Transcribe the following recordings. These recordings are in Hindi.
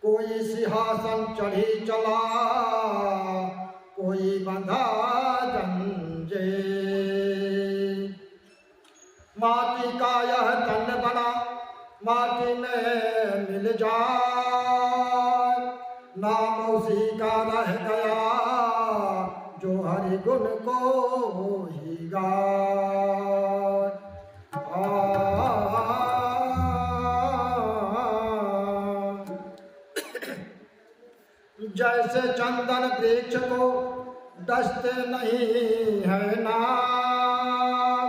कोई सिंहासन चढ़ी चला, कोई बंधा जंजे। माटी का यह तन बना, माटी में मिल जाए, नाम उसी का रह गया जो हरि गुण को ही गाए। जैसे चंदन वृक्ष को डसते नहीं है नाग,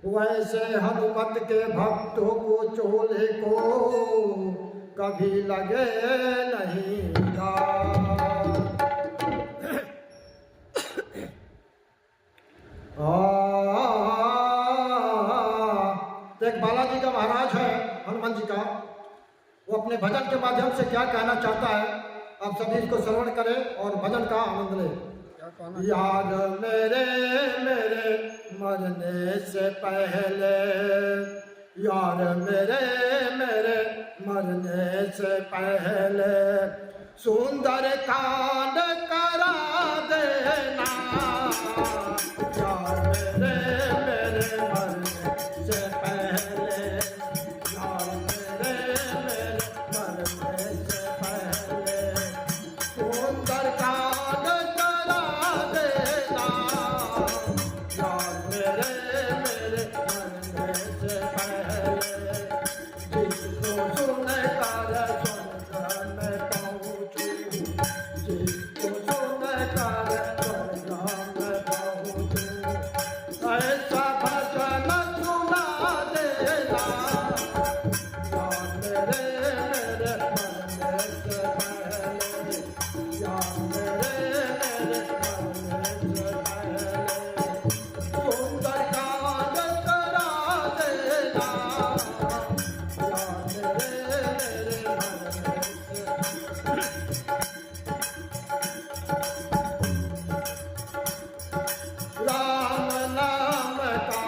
वैसे हनुमत के भक्तों को चोले को कभी लगे नहीं दाग। एक बालाजी का महाराज है हनुमान जी का, वो अपने भजन के माध्यम से क्या कहना चाहता है, आप सभी इसको श्रवण करें और भजन का आनंद लें। याद मेरे मेरे मरने से पहले, यार मेरे मेरे मरने से पहले, सुंदर कांड करा देना। यार मेरे मेरे मरने से पहले, यार मेरे मेरे मरने से पहले, सुंदर कांड करा देना। यार मेरे मेरे मरने से पहले, जिसको सुनकर स्वर्ग में पहुँचूं, जिसको सुनकर स्वर्ग में पहुँचूं, ऐसा भजन सुना देना। यार मेरे मेरे मरने से पहले, यार मेरे मेरे मरने से पहले, सुंदर कांड करा देना। यार मेरे मेरे मरने से राम नाम का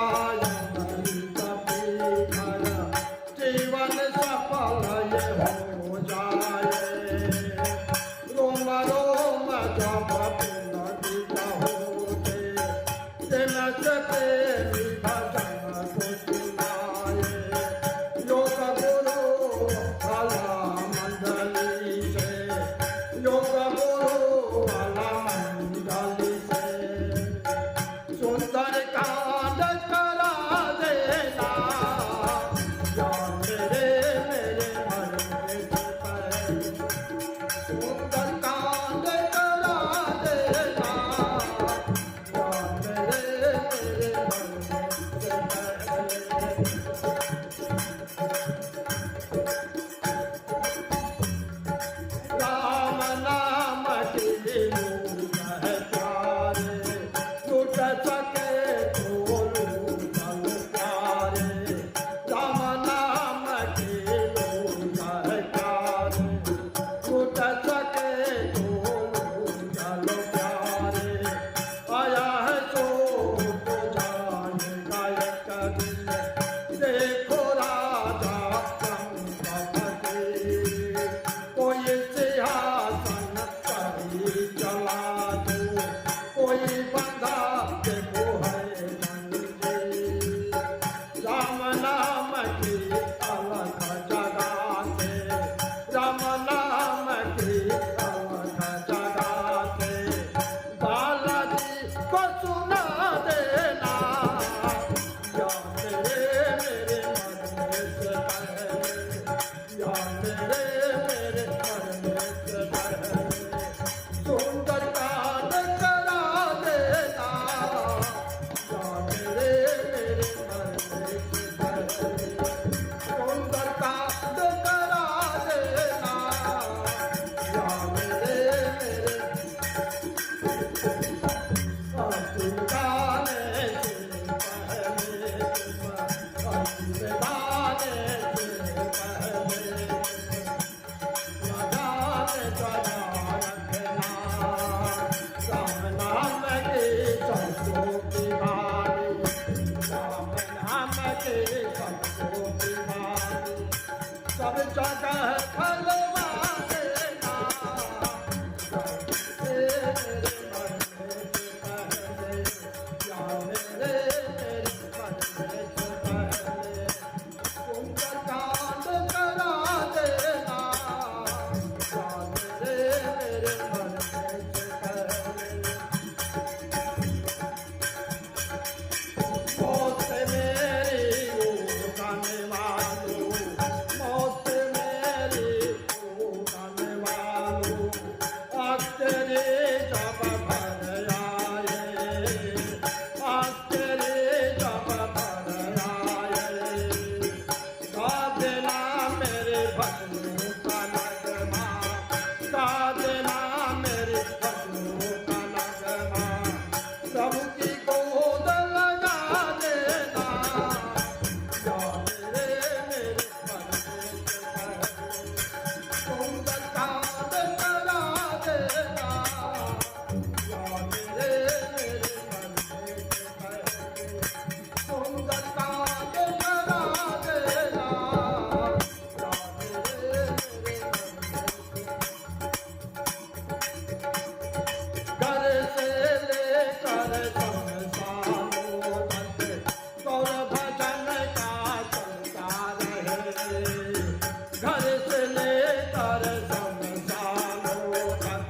अमृत पीकर, जीवन सफल ये हो जाए। रोम रोम जब पुलकित होते, दिन से प्रेमी भजन को सुनाए। योग गुरु भला मंडली से, योग गुरु भला मंडली से, सुंदर कांड करा देना। यार मेरे मेरे मरने से पहले, सुंदर कांड करा देना। यार मेरे मेरे मरने से पहले, राम नाम की लूट है प्यारे, लूट सके तो लूट प्यारे। राम नाम की लूट है प्यारे, लूट सके तो लूट प्यारे। आया है तो जाएगा एक दिन, देखो राजा चंद्रपति, कोई सिंहासन कभी चला दो, कोई बंधा देखो है मंदिर। राम नाम की अलख जगाते, राम नाम की अलख जगाते, बालाजी को सुना देना। यार मेरे मेरे मरने से पहले, यार मेरे मेरे मरने से पहले, सुंदर कांड करा देना। यार मेरे मेरे मरने से पहले, सुंदर कांड करा देना। यार मेरे मेरे अंतिम गाने से पहले, अंतिम गाने से पहले, राजा ने सजा रखना। राम नाम की सबको दीवानी, राम नाम की सबको दीवानी, सब जगह लेकर शमशानों तक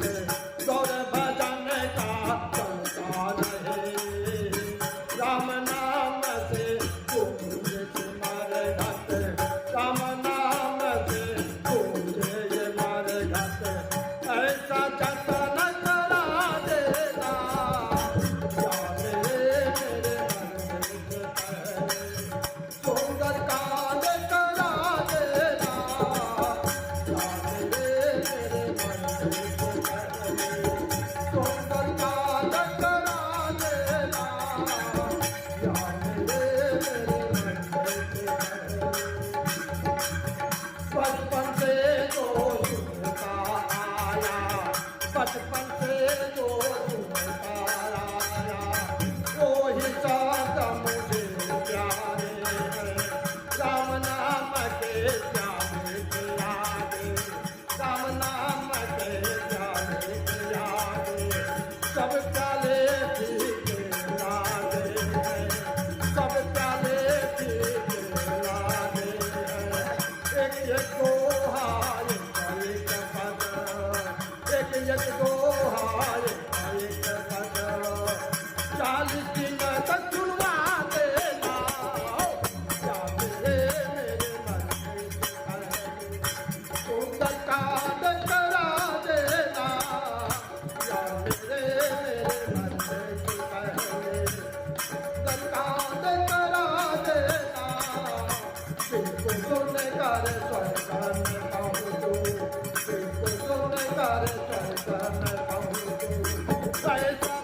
गौर भजन का चलता रहे। राम नाम से गूंजे सिमर घट, राम नाम से गूंजे ये मर घट, ऐसा जतन करा देना या मेरे मन में पहले सुंदर कांड करा देना या मेरे मन में पहले सुंदर कांड करा देना या मेरे मन में पहले। बचपन से जो सुनता आया, बचपन से जो सुनता आया, वो ही साथ मुझे प्यारे हैं। राम नाम के प्यारे के आगे, राम नाम के प्यारे के आगे सब प्याले फीके लागे हैं, सब प्याले फीके लागे हैं। एक एक दोहार एक पद, एक एक दोहार एक पद, 40 दिन तक सुनवा देना या मेरे मन में पहले सुंदर कांड करा देना या मेरे मन में पहले सुंदर कांड करा देना। बिल्कुल सुनकर स्वर्ग में पहुँचूं, बिल्कुल सुनकर स्वर्ग में पहुँचूं, ऐसा